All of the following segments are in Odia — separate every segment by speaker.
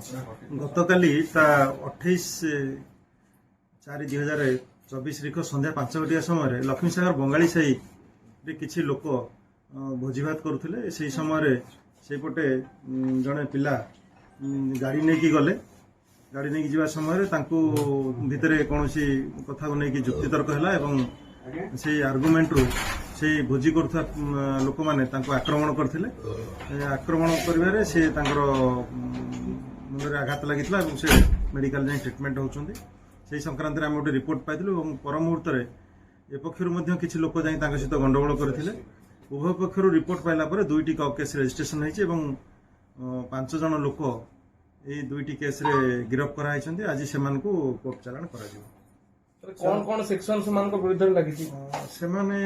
Speaker 1: ଗତକାଲି ତା 28/4/2024 ତାରିଖ ସନ୍ଧ୍ୟା 5 ସମୟରେ ଲକ୍ଷ୍ମୀସାଗର ବଙ୍ଗାଳୀ ସାହିରେ କିଛି ଲୋକ ଭୋଜିଭାତ କରୁଥିଲେ। ସେହି ସମୟରେ ସେଇପଟେ ଜଣେ ପିଲା ଗାଡ଼ି ନେଇକି ଗଲେ। ଗାଡ଼ି ନେଇକି ଯିବା ସମୟରେ ତାଙ୍କୁ ଭିତରେ କୌଣସି କଥାକୁ ନେଇକି ଯୁକ୍ତିତର୍କ ହେଲା ଏବଂ ସେଇ ଆର୍ଗୁମେଣ୍ଟରୁ ସେଇ ଭୋଜି କରୁଥିବା ଲୋକମାନେ ତାଙ୍କୁ ଆକ୍ରମଣ କରିଥିଲେ। ଆକ୍ରମଣ କରିବାରେ ସେ ତାଙ୍କର ମୁଣ୍ଡରେ ଆଘାତ ଲାଗିଥିଲା ଏବଂ ସେ ମେଡିକାଲ ଯାଇ ଟ୍ରିଟମେଣ୍ଟ ହେଉଛନ୍ତି। ସେହି ସଂକ୍ରାନ୍ତରେ ଆମେ ଗୋଟେ ରିପୋର୍ଟ ପାଇଥିଲୁ ଏବଂ ପର ମୁହୂର୍ତ୍ତରେ ଏ ପକ୍ଷରୁ ମଧ୍ୟ କିଛି ଲୋକ ଯାଇ ତାଙ୍କ ସହିତ ଗଣ୍ଡଗୋଳ କରିଥିଲେ। ଉଭୟ ପକ୍ଷରୁ ରିପୋର୍ଟ ପାଇଲା ପରେ 2ଟି କେସ୍ ରେଜିଷ୍ଟ୍ରେସନ ହୋଇଛି ଏବଂ 5 ଜଣ ଲୋକ এই 2ଟି କେସ୍ରେ ଗିରଫ କରାଯାଇଛନ୍ତି। ଆଜି ସେମାନଙ୍କୁ କୋର୍ଟ ଚାଲାଣ କରାଯିବ।
Speaker 2: କଣ କଣ ସେକ୍ସନ ସେମାନଙ୍କ ବିରୁଦ୍ଧରେ ଲାଗିଛି?
Speaker 1: ସେମାନେ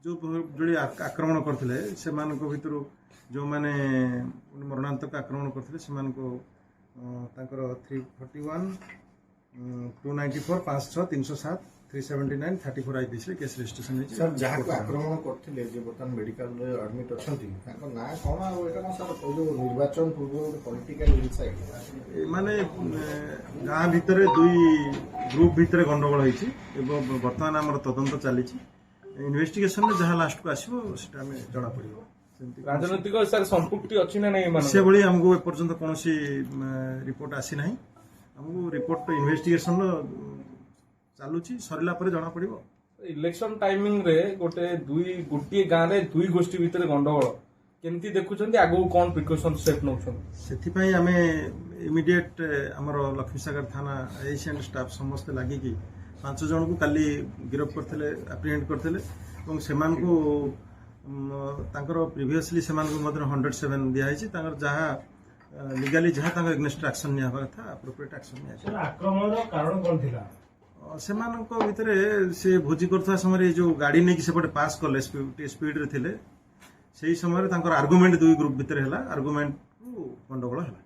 Speaker 1: ଯୋଉ ଆକ୍ରମଣ କରିଥିଲେ ସେମାନଙ୍କ ଭିତରୁ ଯେଉଁମାନେ ମରଣାନ୍ତକ ଆକ୍ରମଣ କରିଥିଲେ ସେମାନଙ୍କୁ ତାଙ୍କର 341, 294, 506, 307, 379, 34 ଆଇପିସିରେ କେସ୍ ରେଜିଷ୍ଟ୍ରେସନ ହେଇଛି।
Speaker 3: ସାର୍ ଯାହାକୁ ଆକ୍ରମଣ କରିଥିଲେ ଯେ ବର୍ତ୍ତମାନ ମେଡିକାଲରେ ଆଡମିଟ୍ ଅଛନ୍ତି ତାଙ୍କ ନାଁ କଣ ଆଉ ଏଟା କଣ ସାର୍ ଯୋଉ ନିର୍ବାଚନ ପୂର୍ବରୁ ଗୋଟେ ପଲିଟିକାଲ ଇନସାଇଡ୍
Speaker 1: ମାନେ ଗାଁ ଭିତରେ 2 ଗ୍ରୁପ ଭିତରେ ଗଣ୍ଡଗୋଳ ହେଇଛି ଏବଂ ବର୍ତ୍ତମାନ ଆମର ତଦନ୍ତ ଚାଲିଛି। ଇନଭେଷ୍ଟିଗେସନରେ ଯାହା ଲାଷ୍ଟକୁ ଆସିବ ସେଟା ଆମେ ଜଣାପଡ଼ିବ।
Speaker 2: ରାଜନୈତିକ ସାର୍ ସମ୍ପୃକ୍ତି ଅଛି ନା ନାହିଁ?
Speaker 1: ସେଭଳି ଆମକୁ ଏପର୍ଯ୍ୟନ୍ତ କୌଣସି ରିପୋର୍ଟ ଆସିନାହିଁ। ଆମକୁ ରିପୋର୍ଟ ଇନଭେଷ୍ଟିଗେସନ ଚାଲୁଛି, ସରିଲା ପରେ ଜଣାପଡ଼ିବ।
Speaker 2: ଇଲେକ୍ସନ ଟାଇମିଂ ରେ ଗୋଟିଏ ଗାଁରେ 2 ଗୋଷ୍ଠୀ ଭିତରେ ଗଣ୍ଡଗୋଳ କେମିତି ଦେଖୁଛନ୍ତି? ଆଗକୁ କଣ ପ୍ରିକସନ ଷ୍ଟେପ୍ ନେଉଛନ୍ତି?
Speaker 1: ସେଥିପାଇଁ ଆମେ ଇମିଡିଏଟ୍ ଆମର ଲକ୍ଷ୍ମୀସାଗର ଥାନା ଏଏସି ଆଣ୍ଡ ଷ୍ଟାଫ୍ ସମସ୍ତେ ଲାଗିକି 5 ଜଣଙ୍କୁ କାଲି ଗିରଫ କରିଥିଲେ, ଆପ୍ରିହେଣ୍ଡ କରିଥିଲେ ଏବଂ ସେମାନଙ୍କୁ ତାଙ୍କର ପ୍ରିଭିୟସଲି ସେମାନଙ୍କୁ ମଧ୍ୟ 107 ଦିଆଯାଇଛି। ତାଙ୍କର ଯାହା ଲିଗାଲି ଯାହା ତାଙ୍କ ଏଗନେଷ୍ଟ ଆକ୍ସନ ନିଆହେବା କଥା ଆପ୍ରୋପ୍ରିଏଟ୍ ଆକ୍ସନ ନିଆଯାଇଛି।
Speaker 4: ଆକ୍ରମଣର କାରଣ କଣ ଥିଲା?
Speaker 1: ସେମାନଙ୍କ ଭିତରେ ସେ ଭୋଜି କରୁଥିବା ସମୟରେ ଯୋଉ ଗାଡ଼ି ନେଇକି ସେପଟେ ପାସ୍ କଲେ ସ୍ପିଡରେ ଥିଲେ, ସେହି ସମୟରେ ତାଙ୍କର ଆର୍ଗୁମେଣ୍ଟ 2 ଗ୍ରୁପ ଭିତରେ ହେଲା। ଆର୍ଗୁମେଣ୍ଟରୁ ଗଣ୍ଡଗୋଳ ହେଲା।